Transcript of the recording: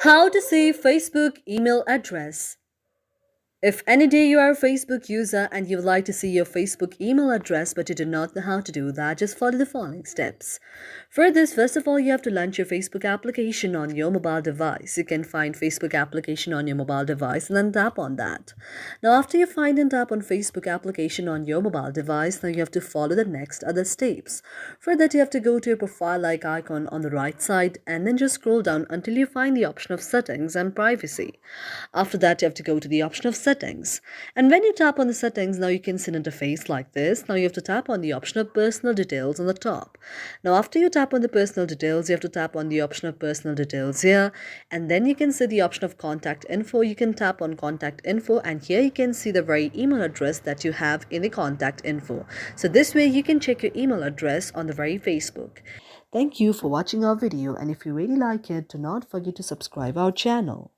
How to save Facebook email address. If any day you are a Facebook user and you would like to see your Facebook email address but you do not know how to do that, just follow the following steps. For this, first of all, you have to launch your Facebook application on your mobile device. You can find Facebook application on your mobile device and then tap on that. Now, after you find and tap on Facebook application on your mobile device, now you have to follow the next other steps. For that, you have to go to your profile like icon on the right side and then just scroll down until you find the option of settings and privacy. After that, you have to go to the option of settings. And when you tap on the settings, now you can see an interface like this. Now you have to tap on the option of personal details on the top. Now after you tap on the personal details, you have to tap on the option of personal details here. And then you can see the option of contact info. You can tap on contact info and here you can see the very email address that you have in the contact info. So this way you can check your email address on the very Facebook. Thank you for watching our video, and if you really like it, do not forget to subscribe our channel.